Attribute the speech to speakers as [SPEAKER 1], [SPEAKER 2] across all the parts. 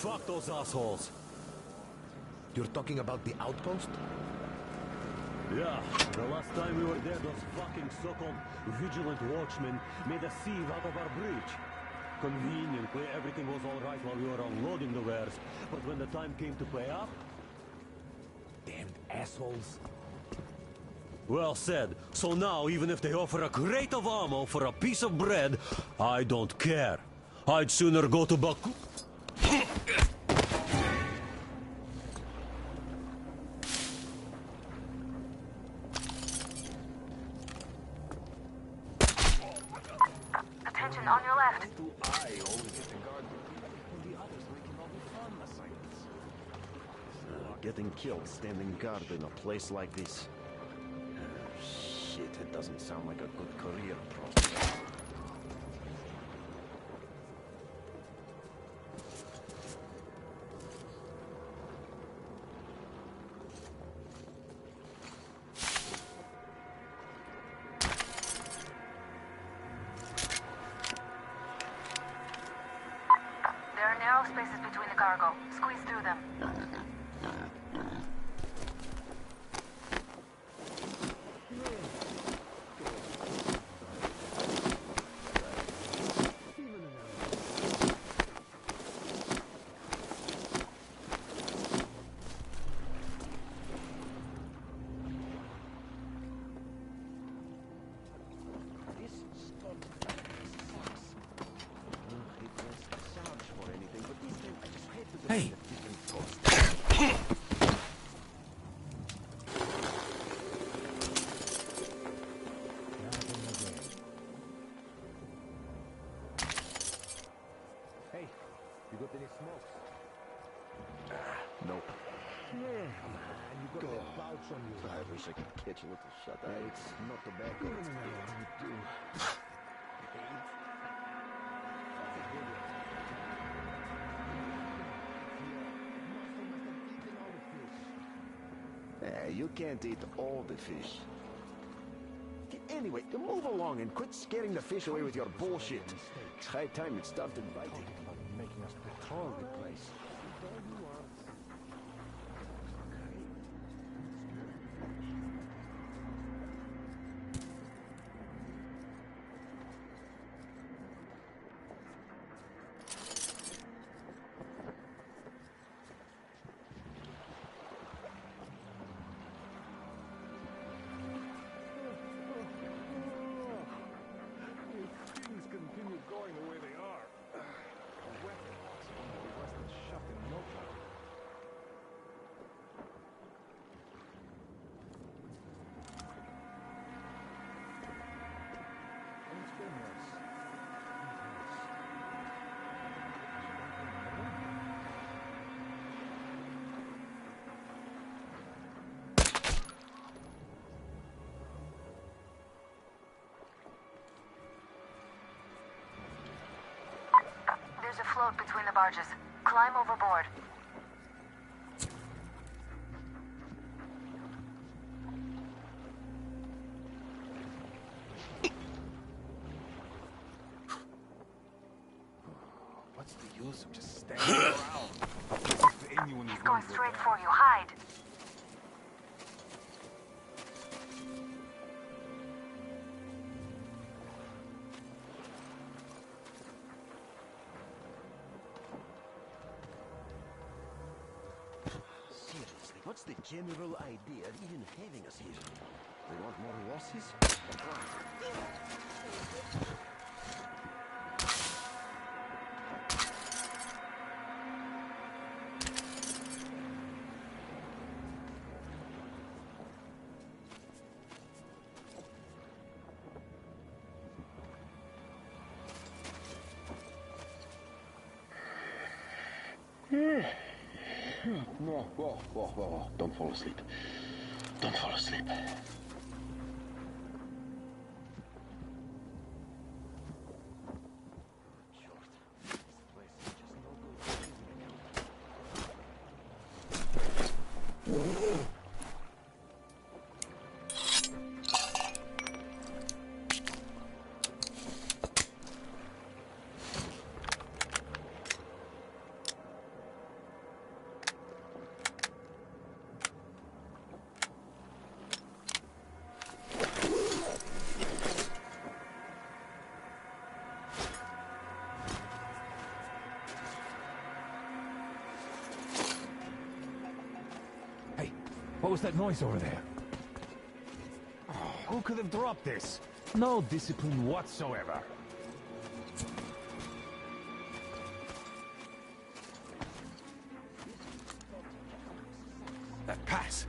[SPEAKER 1] Fuck those assholes.
[SPEAKER 2] You're talking about the outpost?
[SPEAKER 1] Yeah, the last time we were there, those fucking so-called vigilant watchmen made a sieve out of our bridge. Conveniently, everything was all right while we were unloading the wares, but when the time came to pay up...
[SPEAKER 2] Damned assholes.
[SPEAKER 1] Well said. So now, even if they offer a crate of ammo for a piece of bread, I don't care. I'd sooner go to Baku...
[SPEAKER 3] Attention, on your left.
[SPEAKER 4] Getting killed standing guard in a place like this. Shit, it doesn't sound like a good career prospect.
[SPEAKER 3] There are narrow spaces between the cargo. Squeeze through them.
[SPEAKER 2] Hey!
[SPEAKER 5] Hey, you got any smokes?
[SPEAKER 4] Nope.
[SPEAKER 5] Yeah, man, you got that pouch on you.
[SPEAKER 4] I wish I could catch a little shut eye. It's not tobacco, it's
[SPEAKER 5] You do.
[SPEAKER 4] You can't eat all the fish. Anyway, move along and quit scaring the fish away with your bullshit. It's high time it started biting.
[SPEAKER 5] Making us patrol the place. Things continue going the way they are. Weapons will be rusted shut in no time. And it's been worse.
[SPEAKER 3] There's a float between the barges. Climb overboard.
[SPEAKER 5] What's the use of just standing around? If anyone is
[SPEAKER 3] He's going
[SPEAKER 5] to go
[SPEAKER 3] straight
[SPEAKER 5] down.
[SPEAKER 3] for you. Hide.
[SPEAKER 4] Seriously, what's the general idea of even having us here? They want more losses?
[SPEAKER 6] No, whoa. Don't fall asleep. Don't fall asleep.
[SPEAKER 2] What was that noise over there?
[SPEAKER 5] Who could have dropped this? No discipline whatsoever.
[SPEAKER 2] That pass.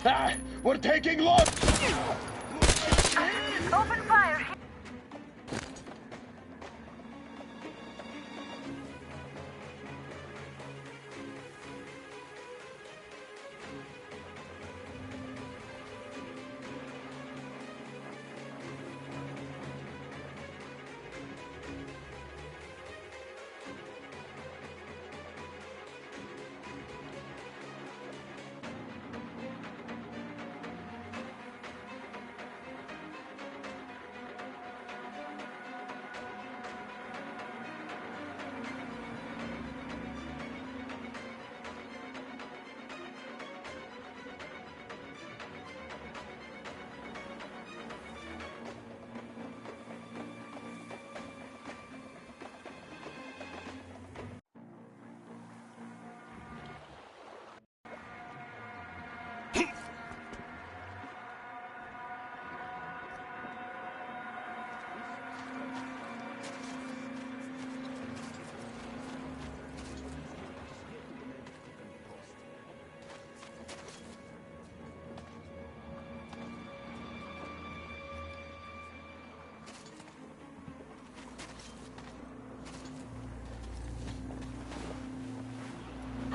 [SPEAKER 6] Ah! We're taking loss!
[SPEAKER 3] Open fire!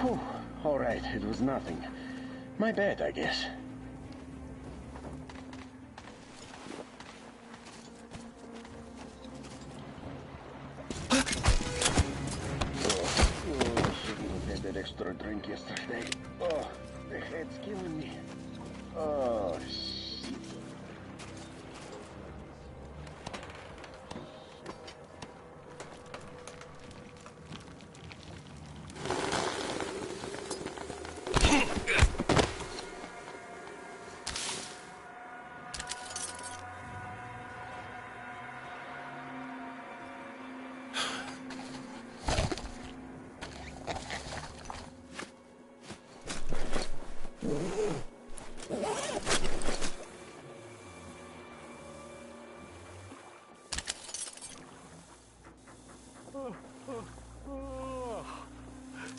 [SPEAKER 6] Whew. All right, it was nothing. My bad, I guess. Shouldn't have had that extra drink yesterday. Oh, the head's killing me. Oh, shit.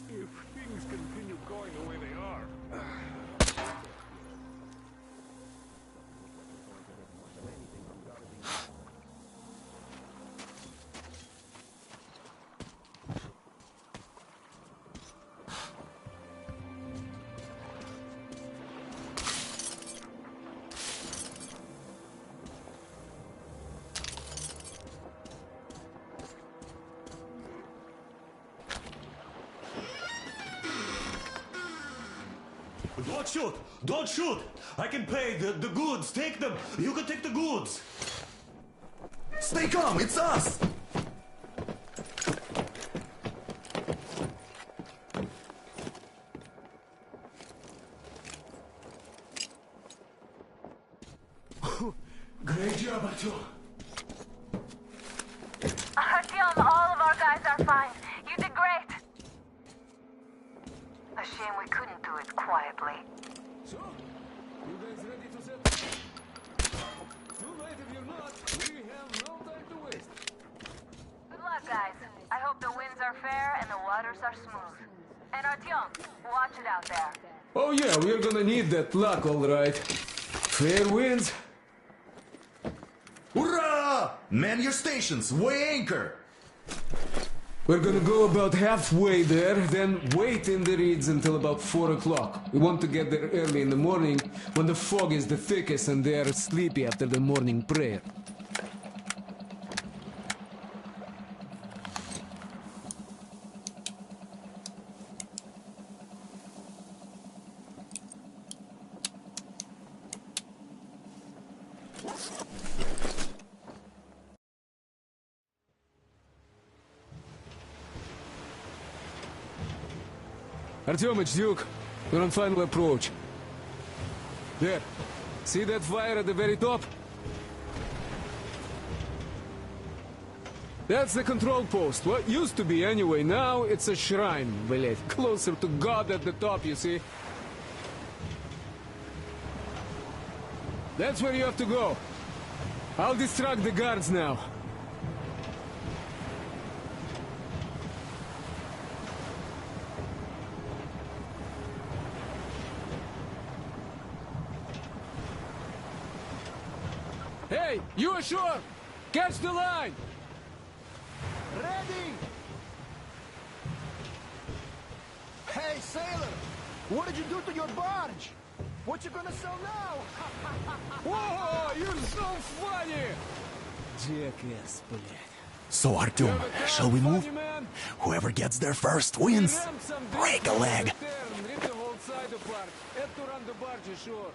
[SPEAKER 5] If things continue going the way they are.
[SPEAKER 1] Don't shoot! Don't shoot! I can pay the goods. Take them. You can take the goods.
[SPEAKER 2] Stay calm, it's us!
[SPEAKER 1] Great job, Artyom.
[SPEAKER 3] Artyom, all of our guys are fine. You did great. A shame we couldn't do it quietly.
[SPEAKER 5] So, you guys ready to set? Too late if you're not. We have no time to waste.
[SPEAKER 3] Good luck, guys. I hope the winds are fair and the waters are smooth. And Artyom, watch it out there.
[SPEAKER 7] Oh yeah, we're gonna need that luck, all right. Fair winds.
[SPEAKER 2] Hurrah! Man your stations, weigh anchor!
[SPEAKER 7] We're gonna go about halfway there, then wait in the reeds until about 4 o'clock. We want to get there early in the morning, when the fog is the thickest and they are sleepy after the morning prayer. Artyom, it's Duke. We're on final approach. There. See that fire at the very top? That's the control post. What used to be anyway. Now it's a shrine, блять. Closer to God at the top, you see. That's where you have to go. I'll distract the guards now. Hey, you ashore! Catch the line!
[SPEAKER 8] Ready! Hey, sailor! What did you do to your barge? What you gonna sell now?
[SPEAKER 7] Whoa, you're so funny! Jackass, блядь.
[SPEAKER 2] So, Artyom, shall we move?
[SPEAKER 7] Man.
[SPEAKER 2] Whoever gets there first wins. Break a leg.
[SPEAKER 7] Rip the whole side apart. Have to run the barge ashore.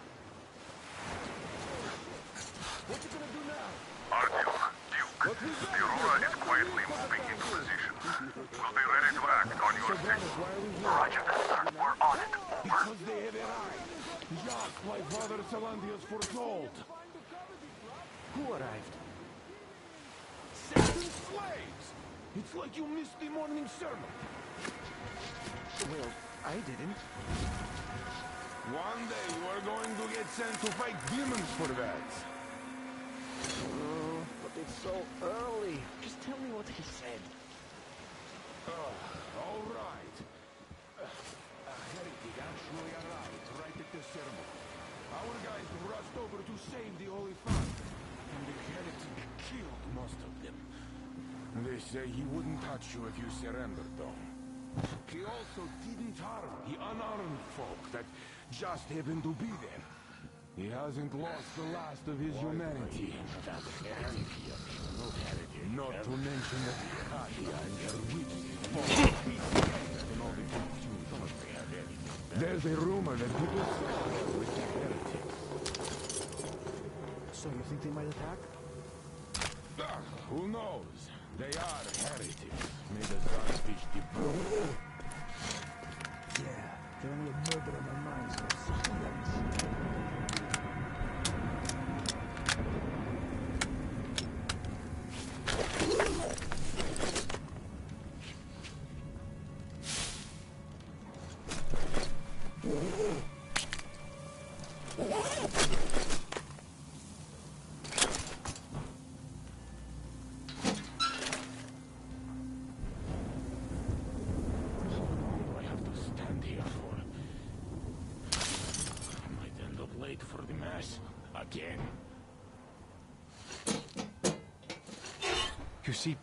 [SPEAKER 8] What you gonna do now?
[SPEAKER 9] Artyom, Duke, the Aurora is quietly moving into position. We'll be ready to act on your signal.
[SPEAKER 6] Roger that, sir. We're on it. Over.
[SPEAKER 5] Because they have arrived. Just like Father Salantius foretold.
[SPEAKER 8] Who arrived?
[SPEAKER 5] Satan's slaves! It's like you missed the morning sermon.
[SPEAKER 8] Well, I didn't.
[SPEAKER 5] One day you are going to get sent to fight demons for that.
[SPEAKER 8] Oh, but it's so early. Just tell me what he said.
[SPEAKER 5] All right. A heretic actually arrived right at the ceremony. Our guys rushed over to save the Holy Father. And the heretic killed most of them. They say he wouldn't touch you if you surrendered, though. He also didn't harm the unarmed folk that just happened to be there. He hasn't lost the last of his humanity. Not to mention that Katia and her witches and all the confusion. There's a rumor that people say with the heretics.
[SPEAKER 8] So you think they might attack?
[SPEAKER 5] Who knows? They are heretics. May the sun fish the brood.
[SPEAKER 8] Yeah, they're only a murder in their minds or something else.
[SPEAKER 5] For the mass again.
[SPEAKER 8] You see,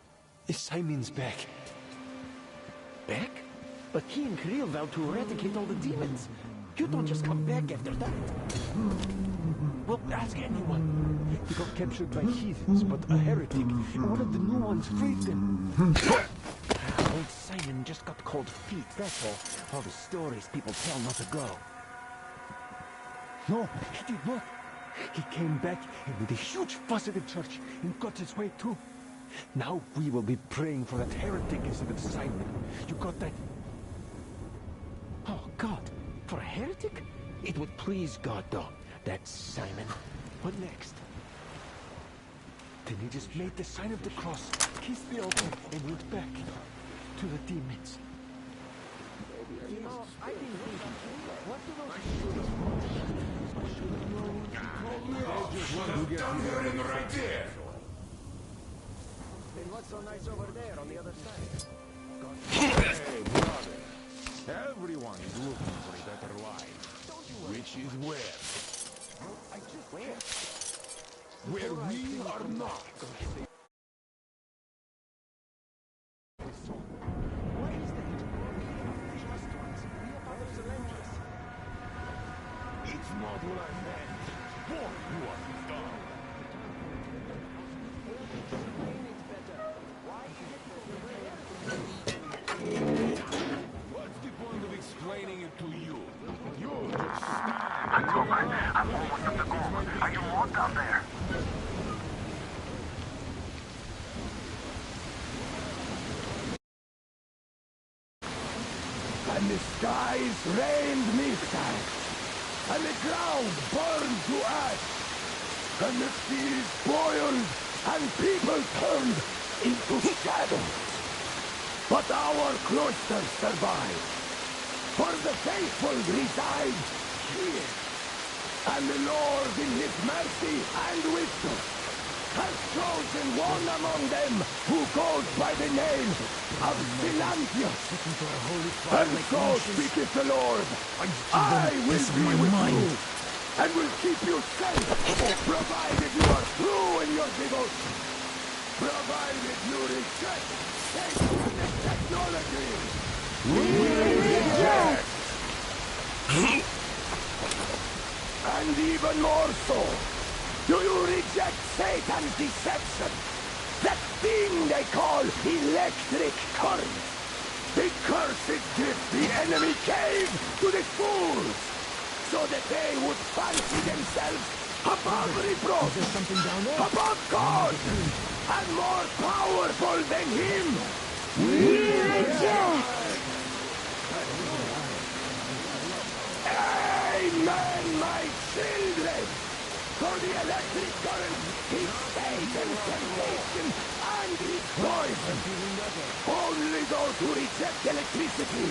[SPEAKER 8] Simon's back. Back? But he and Kirill vowed to eradicate all the demons. You don't just come back after that. Well, ask anyone. He got captured by heathens, but a heretic, and one of the new ones freed them. Old Simon just got cold feet, that's all. All the stories people tell not to go. No, he did not. He came back and made a huge fuss at the church and got his way too. Now we will be praying for that heretic instead of Simon. You got that? Oh, God. For a heretic? It would please God, though. That's Simon. What next? Then he just made the sign of the cross, kissed the altar, and went back to the demons. You know, I've been thinking, what do those...
[SPEAKER 5] Down here and right there.
[SPEAKER 8] Then what's so nice over there on the other side?
[SPEAKER 5] Hey, brother. Everyone is looking for a better life. Which is where? Where we are not. It's not what I meant. Boy, you are dumb. What's the point of explaining it to you? You just stand.
[SPEAKER 6] I'm almost at the goal. Are you all down there?
[SPEAKER 5] And the skies rained missile, and the ground burned to ash, and the seas boiled, and people turned
[SPEAKER 6] into shadow. But our cloisters survive. For the faithful reside here. And the Lord in his mercy and wisdom has chosen one among them who goes by the name of Silantius. And so speaketh the Lord, I will be with you, and will keep you safe, provided you are true in your devotion, provided you reject satanic technology. We reject! And even more so, do you reject Satan's deception? That thing they call electric current? The cursed gift the enemy gave to the fools, so that they would fancy themselves above reproach, above God, and more powerful than Him. We reject! Amen, my children! For the electric current is Satan's temptation and his poison. Only those who reject electricity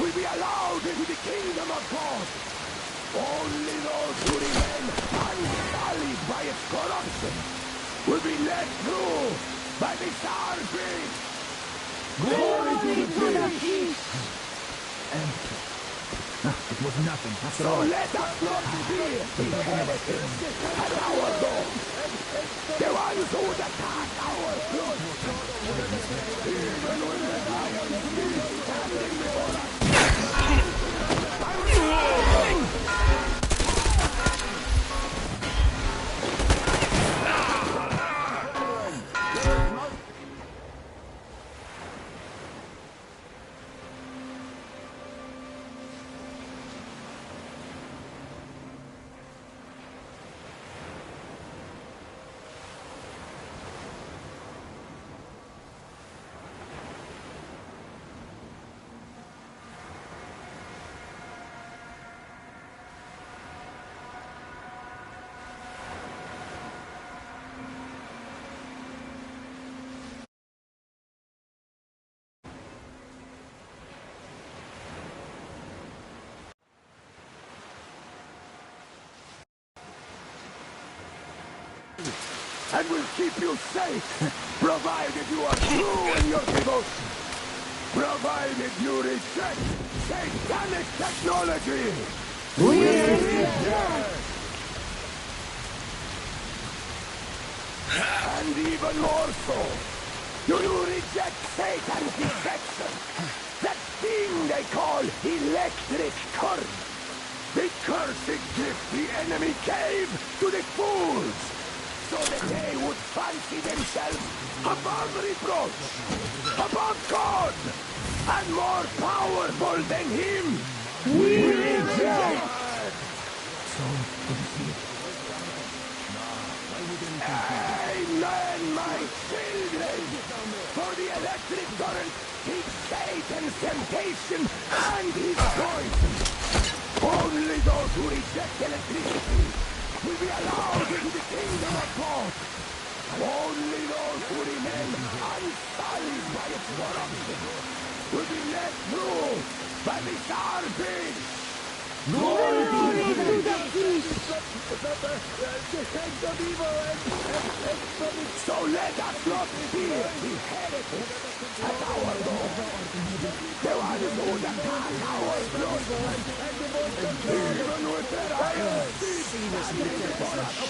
[SPEAKER 6] will be allowed into the kingdom of God. Only those who remain unsullied by its corruption will be let through by the Caravan. Glory to the Beast!
[SPEAKER 2] It was nothing.
[SPEAKER 6] So let us not fear the heretics at our door. The ones who would attack our blood. Even when the lions is standing before us. And will keep you safe, provided you are true in your devotion, provided you reject satanic technology. We reject! And even more so, do you reject Satan's deception? That thing they call electric current? The cursed gift the enemy gave to the fools, so that they would fancy themselves above reproach, above God, and more powerful than Him. We reject! Amen, my children! For the electric current is Satan's temptation and his poison. Only those who reject electricity will be allowed into the kingdom of God. Only those who remain unsullied by its corruption will be let through by the Caravan. Glory to the Beast! So let us not fear the heretics at our door. The ones who attack our blood. Even with their iron feet,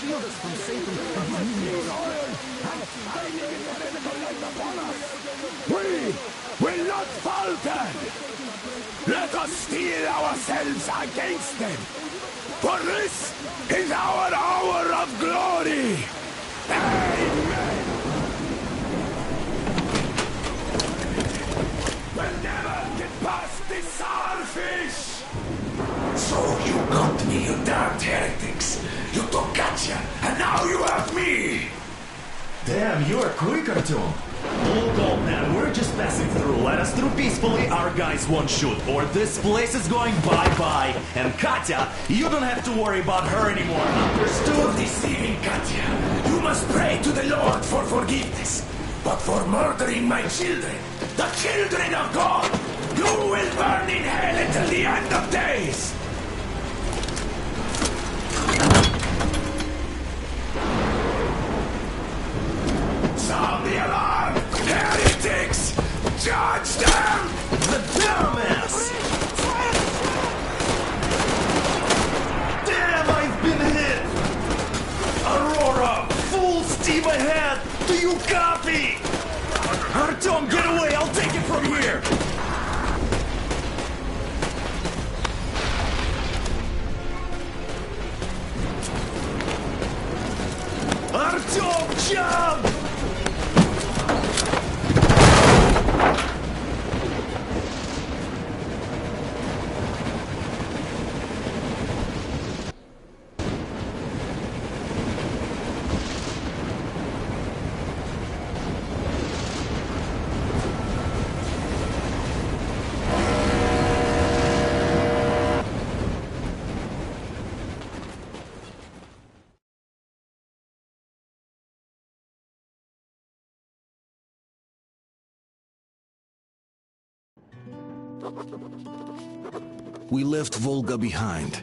[SPEAKER 6] shield us from Satan and his minions. And shining in heretical light upon us. We will not falter. Let us steel ourselves against them. For this is our hour of glory. Amen. We'll never get past the starfish.
[SPEAKER 2] So you got me, you damned heretics. You took Katya, and now you have me.
[SPEAKER 10] Damn, you are quick, Artyom. Hold on, man. We're just passing through. Let us through peacefully. Our guys won't shoot. Or this place is going bye-bye. And Katya, you don't have to worry about her anymore. Understood?
[SPEAKER 2] For deceiving Katya, you must pray to the Lord for forgiveness. but for murdering my children, the children of God, you will burn in hell until the end of days! Sound the alarm! Heretics! Judge them!
[SPEAKER 10] The dumbass! Damn, I've been hit! Aurora, full steam ahead! Do you copy? Artyom, get away! I'll take it from here! Artyom, jump!
[SPEAKER 11] We left Volga behind.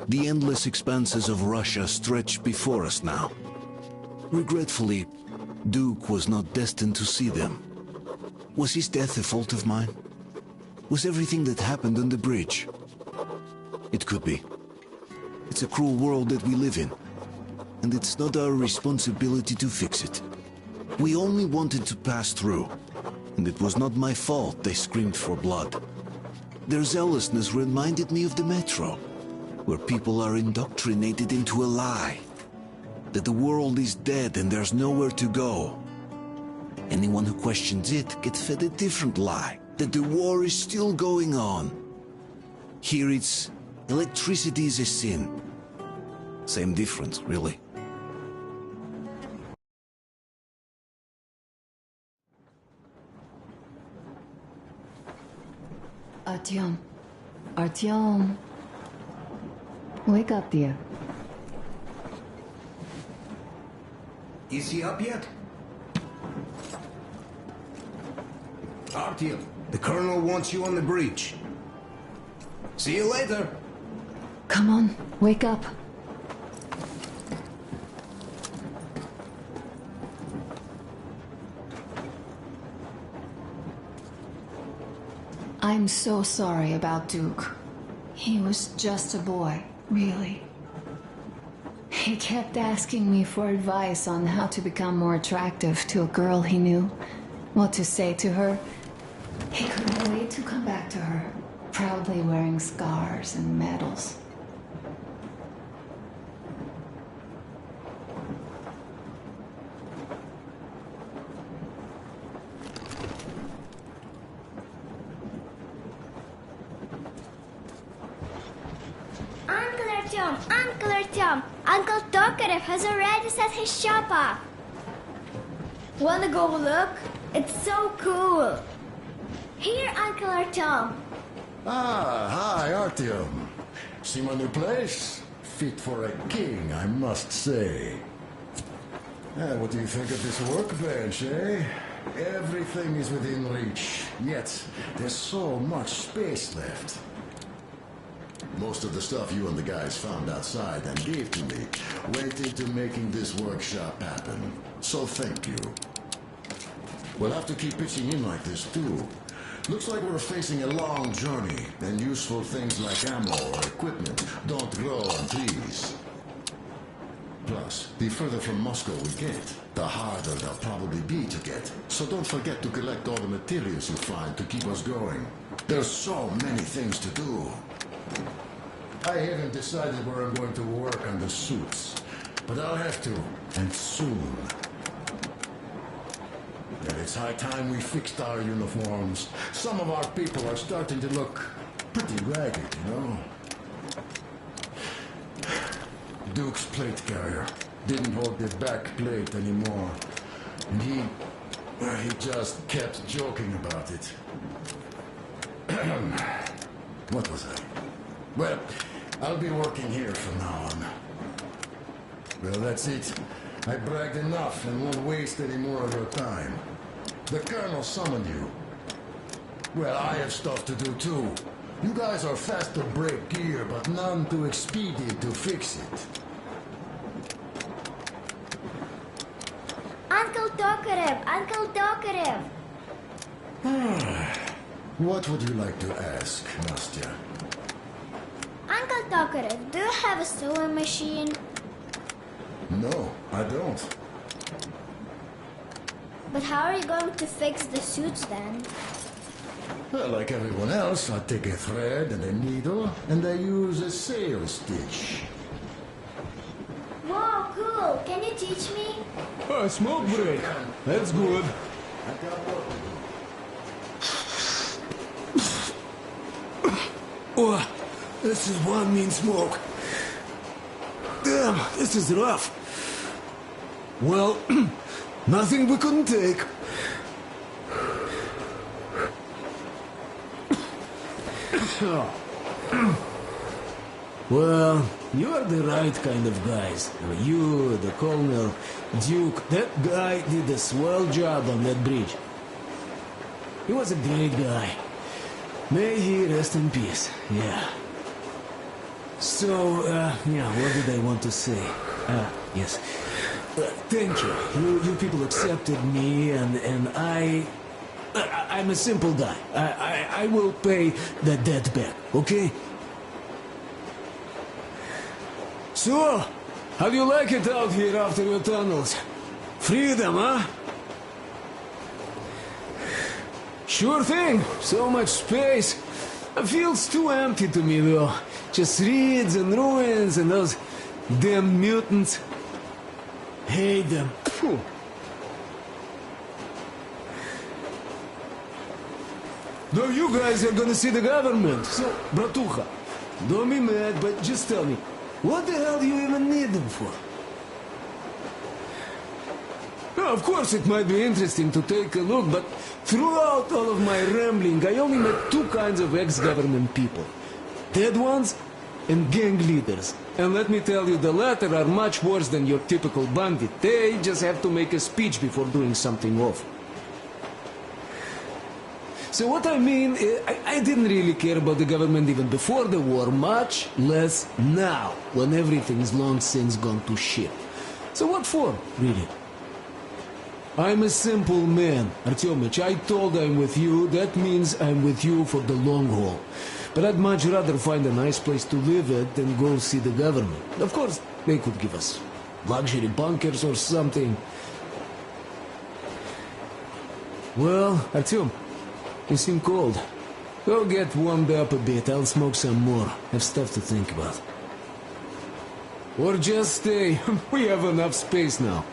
[SPEAKER 11] The endless expanses of Russia stretched before us now. Regretfully, Duke was not destined to see them. Was his death a fault of mine? Was everything that happened on the bridge? It could be. It's a cruel world that we live in, and it's not our responsibility to fix it. We only wanted to pass through, and it was not my fault they screamed for blood. Their zealousness reminded me of the metro, where people are indoctrinated into a lie. That the world is dead and there's nowhere to go. Anyone who questions it gets fed a different lie, that the war is still going on. Here it's electricity is a sin. Same difference, really.
[SPEAKER 12] Artyom. Artyom. Wake up, dear.
[SPEAKER 6] Is he up yet? Artyom, the Colonel wants you on the breach. See you later.
[SPEAKER 12] Come on, wake up. I'm so sorry about Duke. He was just a boy, really. He kept asking me for advice on how to become more attractive to a girl he knew, what to say to her. He couldn't wait to come back to her, proudly wearing scars and medals.
[SPEAKER 13] Uncle Artyom, Uncle Tokarev has already set his shop up. Wanna go look? It's so cool. Here, Uncle Artyom.
[SPEAKER 5] Ah, hi, Artyom. See my new place? Fit for a king, I must say. What do you think of this workbench, eh? Everything is within reach, yet there's so much space left. Most of the stuff you and the guys found outside and gave to me went into making this workshop happen. So thank you. We'll have to keep pitching in like this too. Looks like we're facing a long journey, and useful things like ammo or equipment don't grow on trees. Plus, the further from Moscow we get, the harder they'll probably be to get. So don't forget to collect all the materials you find to keep us going. There's so many things to do. I haven't decided where I'm going to work on the suits, but I'll have to, and soon. And it's high time we fixed our uniforms. Some of our people are starting to look pretty ragged, you know? Duke's plate carrier didn't hold the back plate anymore, and he just kept joking about it. What was I? Well, I'll be working here from now on. Well, that's it.
[SPEAKER 6] I bragged enough and won't waste any more of your time. The Colonel summoned you. Well, I have stuff to do too. You guys are fast to break gear, but none too expedient to fix it.
[SPEAKER 13] Uncle Tokarev! Uncle Tokarev!
[SPEAKER 6] What would you like to ask, Nastya?
[SPEAKER 13] Uncle Tokarev, do you have a sewing machine?
[SPEAKER 6] No, I don't.
[SPEAKER 13] But how are you going to fix the suits then?
[SPEAKER 6] Well, like everyone else, I take a thread and a needle, and I use a sail stitch.
[SPEAKER 13] Whoa, cool! Can you teach me?
[SPEAKER 7] Oh, smoke break. That's good.
[SPEAKER 6] I got work to do.
[SPEAKER 7] Oh, this is one mean smoke. Damn, this is rough. Well, nothing we couldn't take. Well, you are the right kind of guys. You, the Colonel, Duke, that guy did a swell job on that bridge. He was a great guy. May he rest in peace, yeah. So, yeah, what did I want to say? Yes. Thank you. You people accepted me, and I'm a simple guy. I will pay the debt back, okay? So, how do you like it out here after your tunnels? Freedom, huh? Sure thing. So much space. It feels too empty to me, though. Just reeds and ruins and those damn mutants. Hate them. Phew. Now you guys are gonna see the government. So, bratucha, don't be mad, but just tell me, what the hell do you even need them for? Now, of course, it might be interesting to take a look, but throughout all of my rambling, I only met two kinds of ex-government people. Dead ones and gang leaders. And let me tell you, the latter are much worse than your typical bandit. They just have to make a speech before doing something awful. So what I mean, I didn't really care about the government even before the war, much less now, when everything's long since gone to shit. So what for, really? I'm a simple man, Artyomich. I told I'm with you, that means I'm with you for the long haul. But I'd much rather find a nice place to live at than go see the government. Of course, they could give us luxury bunkers or something. Well, Artyom, you seem cold. Go get warmed up a bit, I'll smoke some more. Have stuff to think about. Or just stay. We have enough space now.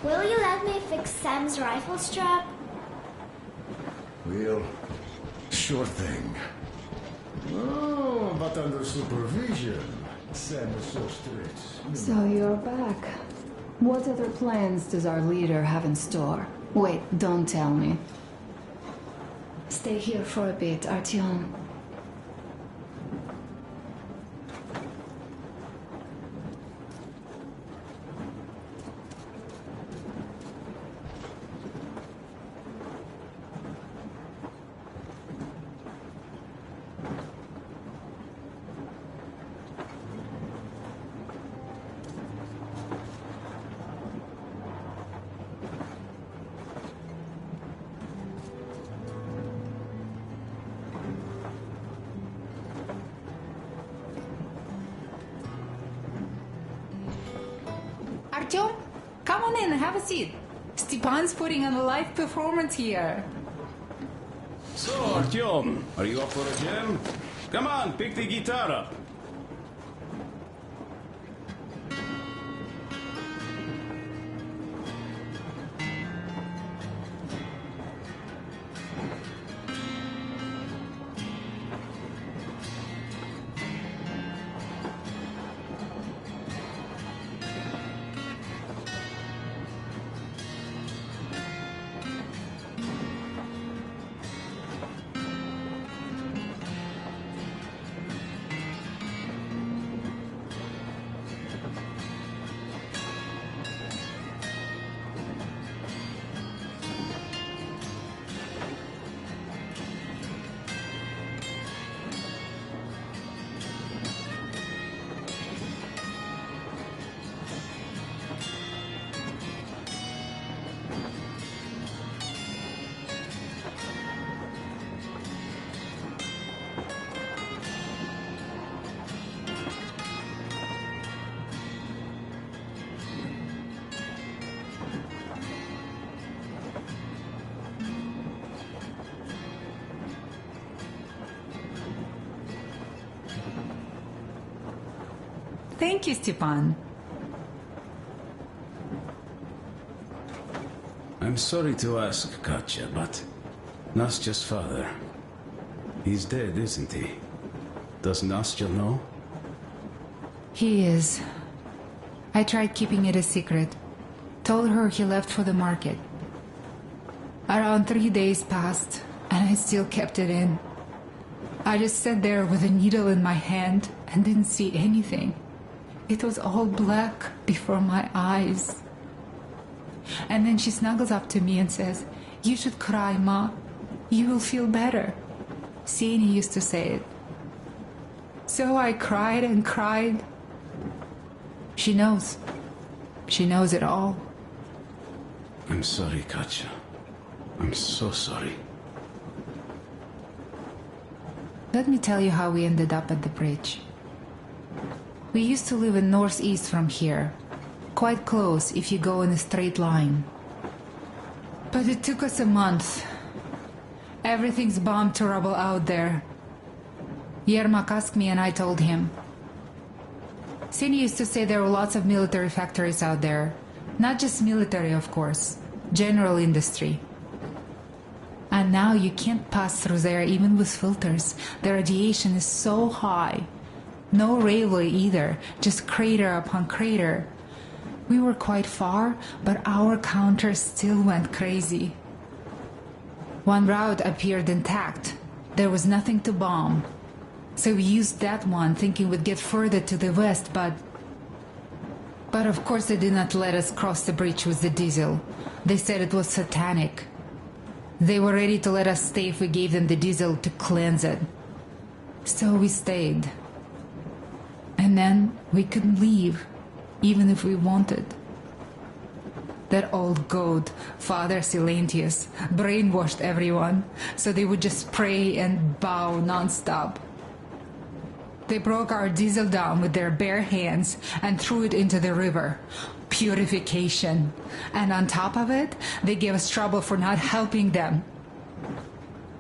[SPEAKER 13] Will you let me fix Sam's rifle strap?
[SPEAKER 6] Well, sure thing. Oh, but under supervision. Sam is so strict.
[SPEAKER 12] So you're back. What other plans does our leader have in store? Wait, don't tell me. Stay here for a bit, Artyom.
[SPEAKER 14] Artyom, come on in, have a seat. Stepan's putting on a live performance here.
[SPEAKER 15] So, Artyom, are you up for a jam? Come on, pick the guitar up.
[SPEAKER 14] Thank you, Stepan.
[SPEAKER 15] I'm sorry to ask, Katya, but Nastya's father, he's dead, isn't he? Does Nastya know?
[SPEAKER 14] He is. I tried keeping it a secret. Told her he left for the market. Around 3 days passed, and I still kept it in. I just sat there with a needle in my hand and didn't see anything. It was all black before my eyes. And then she snuggles up to me and says, "You should cry, Ma. You will feel better." Seni used to say it. So I cried and cried. She knows. She knows it all.
[SPEAKER 15] I'm sorry, Katya. I'm so sorry.
[SPEAKER 14] Let me tell you how we ended up at the bridge. We used to live in northeast from here. Quite close if you go in a straight line. But it took us a month. Everything's bombed to rubble out there. Yermak asked me and I told him. Seni used to say there were lots of military factories out there. Not just military, of course. General industry. And now you can't pass through there even with filters. The radiation is so high. No railway either, just crater upon crater. We were quite far, but our counter still went crazy. One route appeared intact. There was nothing to bomb. So we used that one, thinking we'd get further to the west, but of course they did not let us cross the bridge with the diesel. They said it was satanic. They were ready to let us stay if we gave them the diesel to cleanse it. So we stayed. And then we couldn't leave, even if we wanted. That old goat, Father Silentius, brainwashed everyone, so they would just pray and bow non-stop. They broke our diesel down with their bare hands and threw it into the river. Purification. And on top of it, they gave us trouble for not helping them.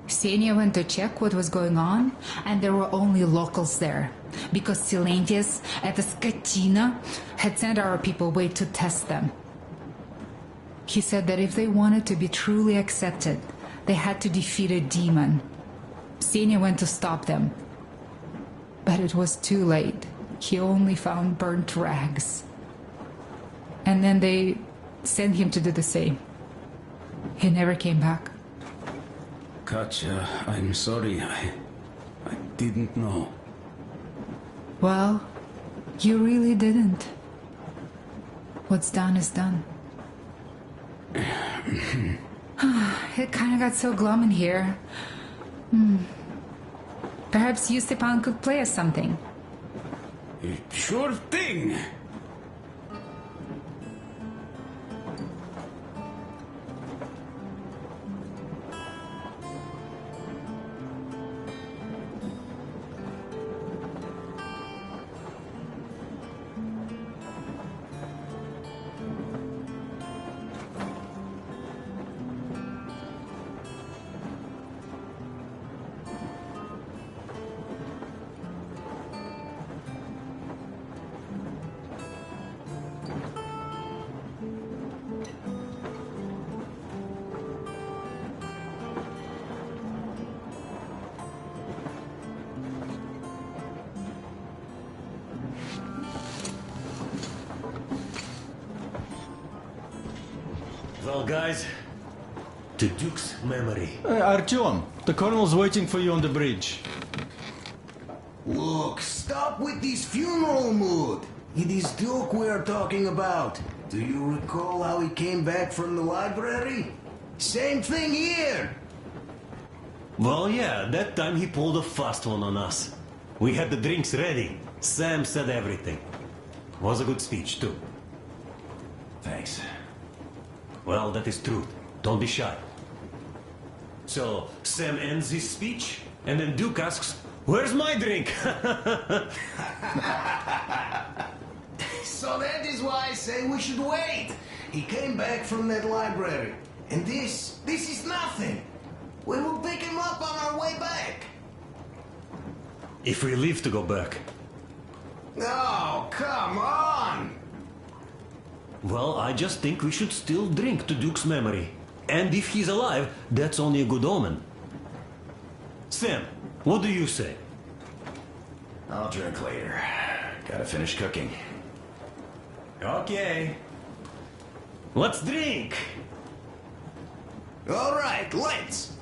[SPEAKER 14] Senia went to check what was going on, and there were only locals there, because Silentius at the Skatina had sent our people away to test them. He said that if they wanted to be truly accepted, they had to defeat a demon. Senia went to stop them. But it was too late. He only found burnt rags. And then they sent him to do the same. He never came back.
[SPEAKER 15] Katya, I'm sorry. I didn't know.
[SPEAKER 14] Well, you really didn't. What's done is done. It kind of got so glum in here. Perhaps you, Stepan, could play us something.
[SPEAKER 15] Sure thing!
[SPEAKER 1] Well, guys, to Duke's memory.
[SPEAKER 16] Artyom, the colonel's waiting for you on the bridge.
[SPEAKER 11] Look, stop with this funeral mood. It is Duke we are talking about. Do you recall how he came back from the library? Same thing here.
[SPEAKER 1] Well, yeah, that time he pulled a fast one on us. We had the drinks ready. Sam said everything. Was a good speech, too.
[SPEAKER 10] Thanks.
[SPEAKER 1] Well, that is truth. Don't be shy. So, Sam ends his speech, and then Duke asks, "Where's my drink?"
[SPEAKER 11] So that is why I say we should wait. He came back from that library. And this is nothing. We will pick him up on our way back.
[SPEAKER 1] If we leave to go back.
[SPEAKER 11] Oh, come on!
[SPEAKER 1] Well, I just think we should still drink to Duke's memory. And if he's alive, that's only a good omen. Sam, what do you say?
[SPEAKER 10] I'll drink later. Gotta finish cooking.
[SPEAKER 1] Okay. Let's drink!
[SPEAKER 11] All right, let's.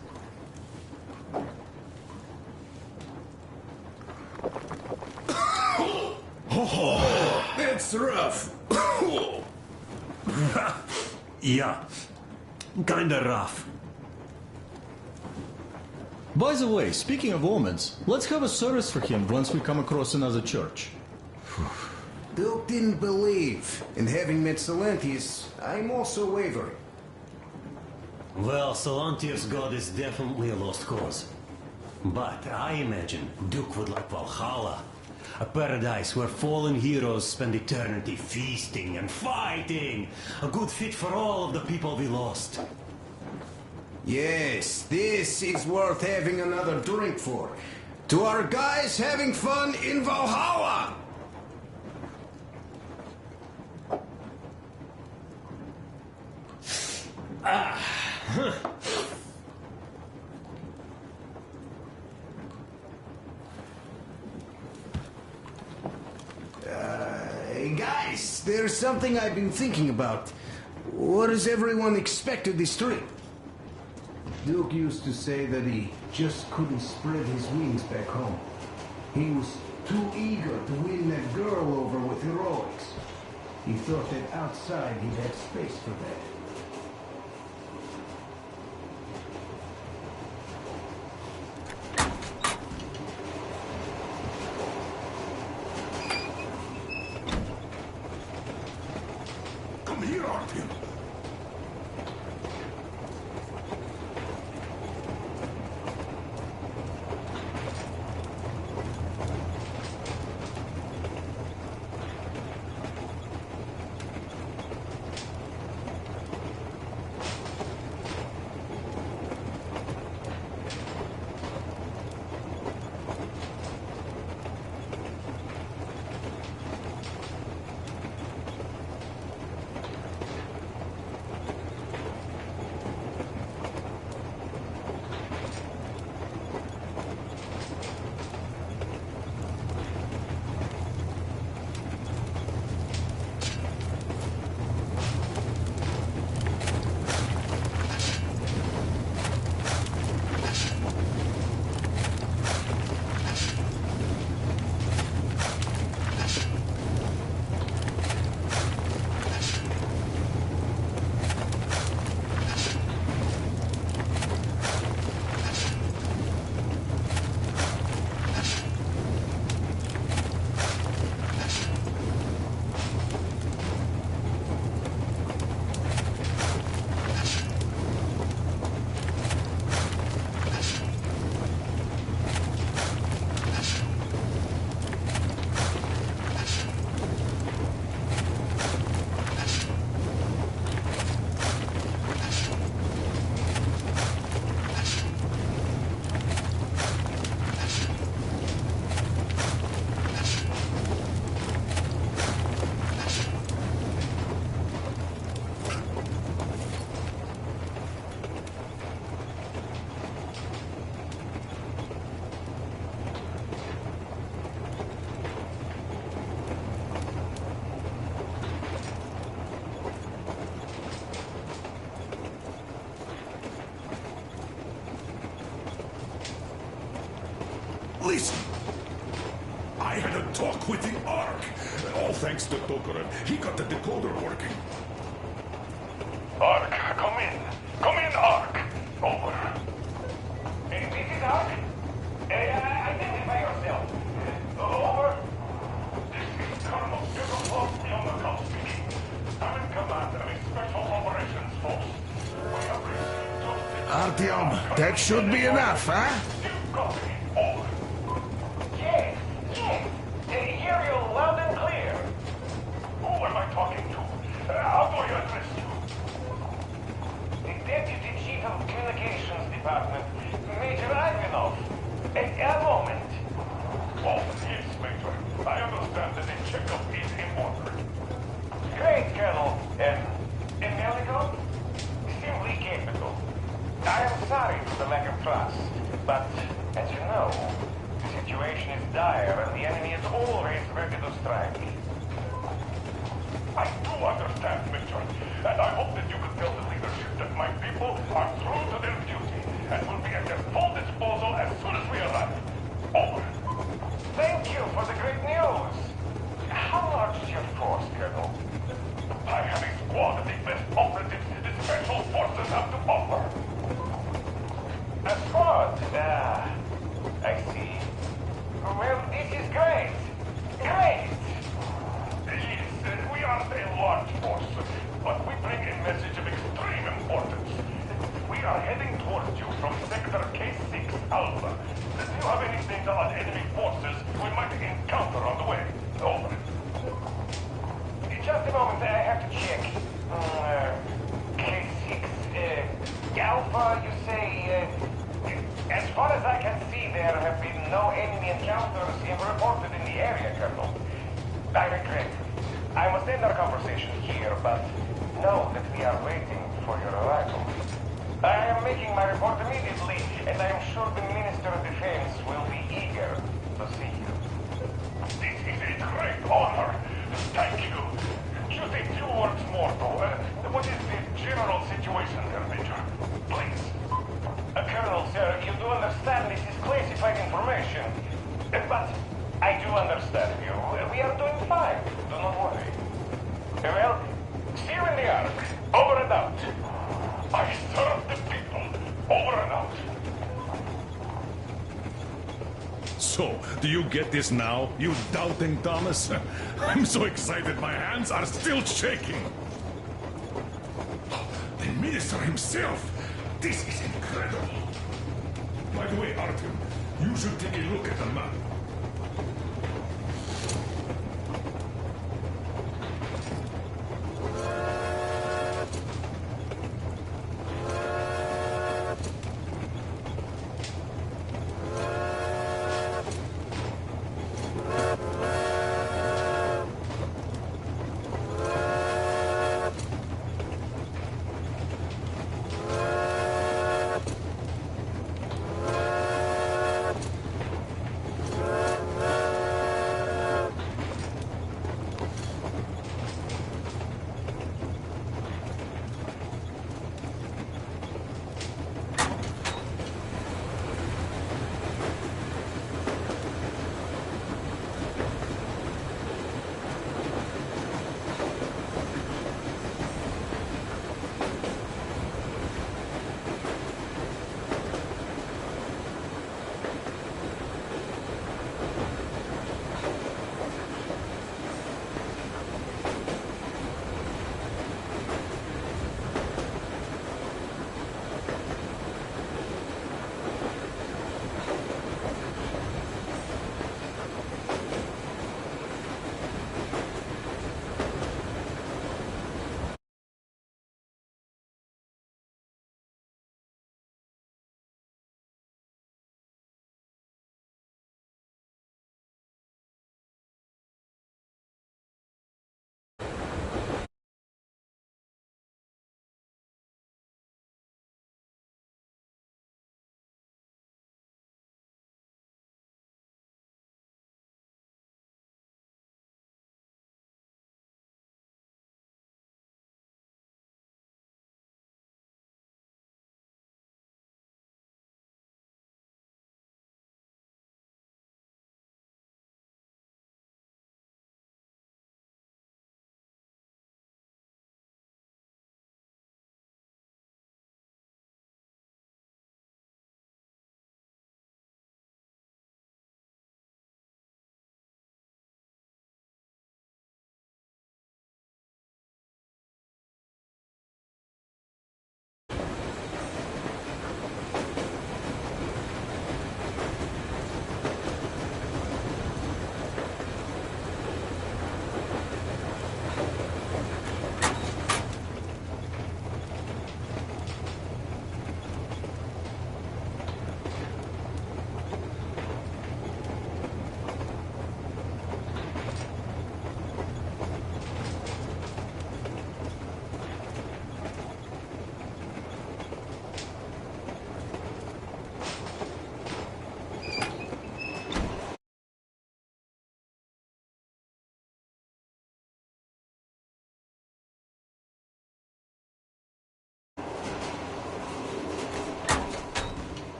[SPEAKER 6] Oh, that's rough.
[SPEAKER 1] Yeah, kinda rough.
[SPEAKER 16] By the way, speaking of omens, let's have a service for him once we come across another church.
[SPEAKER 11] Duke didn't believe, and having met Silentius, I'm also wavering.
[SPEAKER 1] Well, Solantius' god is definitely a lost cause. But I imagine Duke would like Valhalla. A paradise where fallen heroes spend eternity feasting and fighting. A good fit for all of the people we lost.
[SPEAKER 11] Yes, this is worth having another drink for. To our guys having fun in Valhalla! Hey guys, there's something I've been thinking about. What does everyone expect of this trip? Duke used to say that he just couldn't spread his wings back home. He was too eager to win that girl over with heroics. He thought that outside he'd have space for that.
[SPEAKER 5] Come here, Artyom. I had a talk with the Ark. All thanks to Tokarev. He got the decoder working.
[SPEAKER 9] Ark, come in. Come in, Ark. Over. This is Ark. Identify yourself. Over. This is Colonel Yugoslavov Yonakov speaking. I'm in command of a special operations force. We are ready to...
[SPEAKER 6] Artyom, that should be enough, huh?
[SPEAKER 9] Copy. Over. Yes. Hear you loud and clear. Who am I talking to? How do I address you? The Deputy Chief of Communications Department, Major Ivanov. A moment. Oh, yes, Major. I understand that the checkup is in order. Great, Colonel. Medical? Simply capable. I am sorry for the lack of trust, but, as you know, the situation is dire and the enemy is always ready to strike. I do understand, Major, and I hope that you can tell the leadership that my people are true to their duty and will be at their full disposal as soon as we arrive. Over. Thank you for the great news. How large is your force, Colonel? I have a squad of the best operatives the Special Forces have to offer. A squad? I see. Well, this is great. Great! Yes, we aren't a large force, but we bring a message of extreme importance. We are heading towards you from Sector K6 Alpha. Do you have any data on enemy forces we might encounter on the way? Over. Just a moment, I have to check. K6, Alpha, you say, as far as I can see, there have been no enemy encounters reported in the area, Colonel. I regret. I must end our conversation here, but know that we are waiting for your arrival. I am making my report immediately, and I am sure the Minister of Defense will be eager to see you. This is a great honor. Thank you. Just a few words more, though. What is the general situation there, Major? Please. Colonel, sir, you do understand this is classified information. But I do understand you. We are doing fine. Do not worry. Well, see you in the Ark. Over and out. I serve the people. Over and out.
[SPEAKER 5] So, do you get this now, you doubting Thomas? I'm so excited my hands are still shaking. The Minister himself! This is incredible. By the way, Artyom, you should take a look at the map.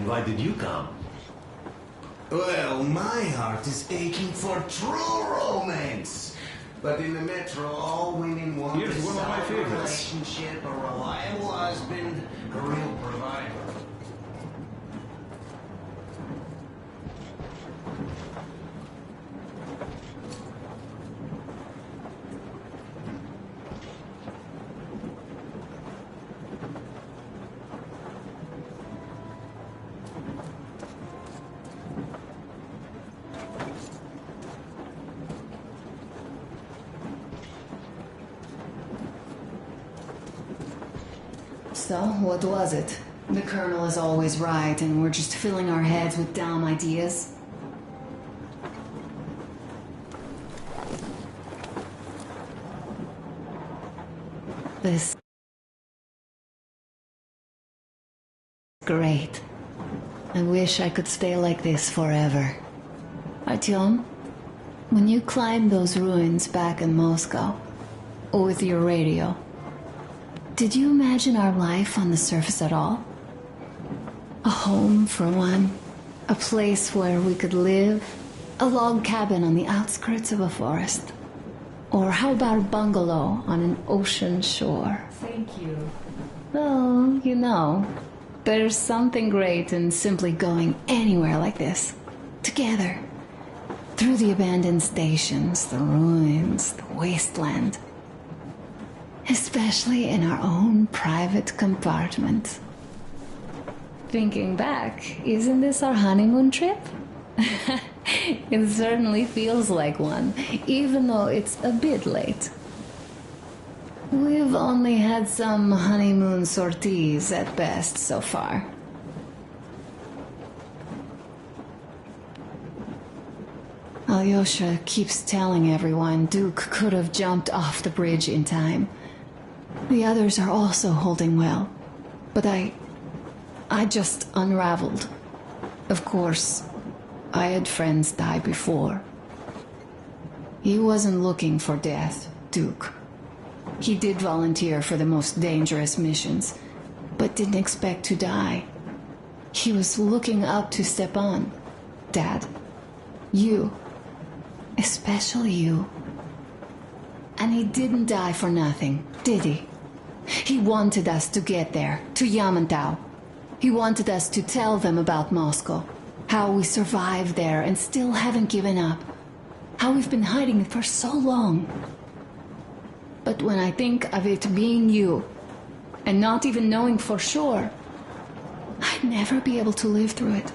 [SPEAKER 10] And why did you come?
[SPEAKER 2] Well, my heart is aching for true romance. But in the metro, all women want
[SPEAKER 15] Here's
[SPEAKER 2] is
[SPEAKER 15] one of my
[SPEAKER 2] a
[SPEAKER 15] favorites.
[SPEAKER 2] relationship, a reliable husband, a real provider.
[SPEAKER 12] So, what was it? The Colonel is always right, and we're just filling our heads with dumb ideas? This... Great. I wish I could stay like this forever. Artyom, when you climbed those ruins back in Moscow, with your radio, did you imagine our life on the surface at all? A home, for one. A place where we could live. A log cabin on the outskirts of a forest. Or how about a bungalow on an ocean shore?
[SPEAKER 14] Thank you.
[SPEAKER 12] Well, you know, there's something great in simply going anywhere like this. Together. Through the abandoned stations, the ruins, the wasteland. Especially in our own private compartment. Thinking back, isn't this our honeymoon trip? It certainly feels like one, even though it's a bit late. We've only had some honeymoon sorties at best so far. Alyosha keeps telling everyone Duke could have jumped off the bridge in time. The others are also holding well, but I just unraveled. Of course, I had friends die before. He wasn't looking for death, Duke. He did volunteer for the most dangerous missions, but didn't expect to die. He was looking up to Stepan. Dad, you, especially you. And he didn't die for nothing, did he? He wanted us to get there, to Yamantau. He wanted us to tell them about Moscow, how we survived there and still haven't given up, how we've been hiding it for so long. But when I think of it being you, and not even knowing for sure, I'd never be able to live through it.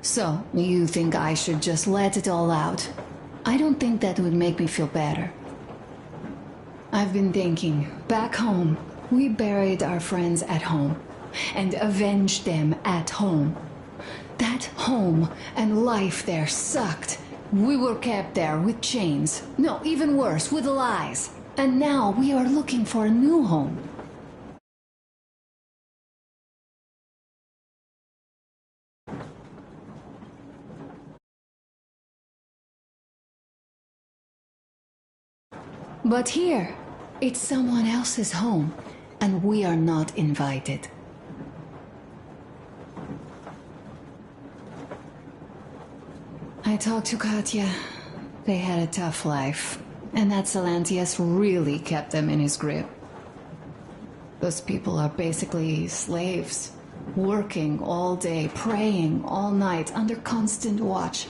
[SPEAKER 12] So, you think I should just let it all out? I don't think that would make me feel better. I've been thinking, back home, we buried our friends at home, and avenged them at home. That home and life there sucked. We were kept there with chains. No, even worse, with lies. And now we are looking for a new home. But here, it's someone else's home, and we are not invited. I talked to Katya. They had a tough life, and that Salantius really kept them in his grip. Those people are basically slaves, working all day, praying all night, under constant watch,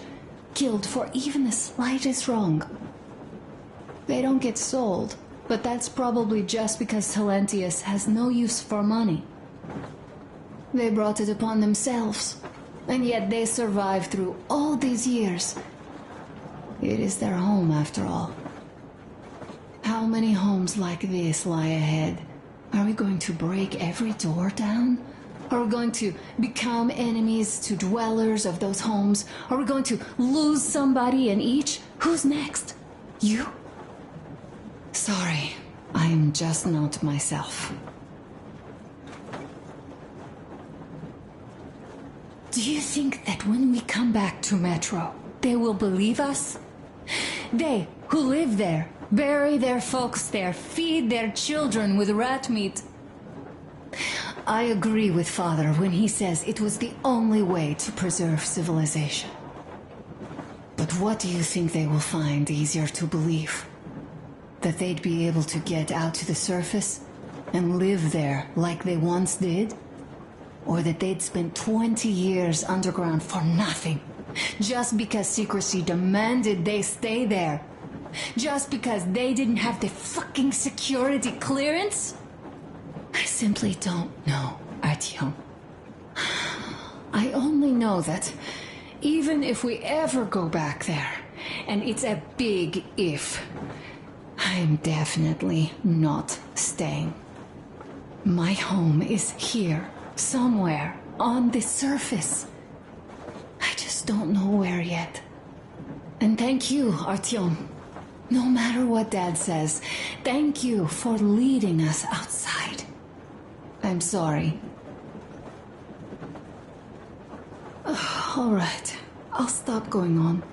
[SPEAKER 12] killed for even the slightest wrong. They don't get sold, but that's probably just because Salantius has no use for money. They brought it upon themselves, and yet they survived through all these years. It is their home, after all. How many homes like this lie ahead? Are we going to break every door down? Are we going to become enemies to dwellers of those homes? Are we going to lose somebody in each? Who's next? You? Sorry, I am just not myself. Do you think that when we come back to Metro, they will believe us? They, who live there, bury their folks there, feed their children with rat meat. I agree with Father when he says it was the only way to preserve civilization. But what do you think they will find easier to believe? That they'd be able to get out to the surface and live there like they once did? Or that they'd spent 20 years underground for nothing, just because secrecy demanded they stay there? Just because they didn't have the fucking security clearance? I simply don't know, Artyom. I only know that even if we ever go back there, and it's a big if, I'm definitely not staying. My home is here, somewhere, on the surface. I just don't know where yet. And thank you, Artyom. No matter what Dad says, thank you for leading us outside. I'm sorry. All right, I'll stop going on.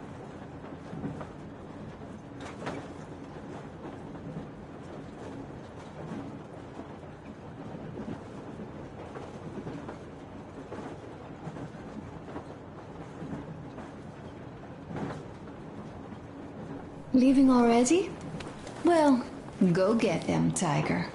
[SPEAKER 12] Leaving already? Well, go get them, Tiger.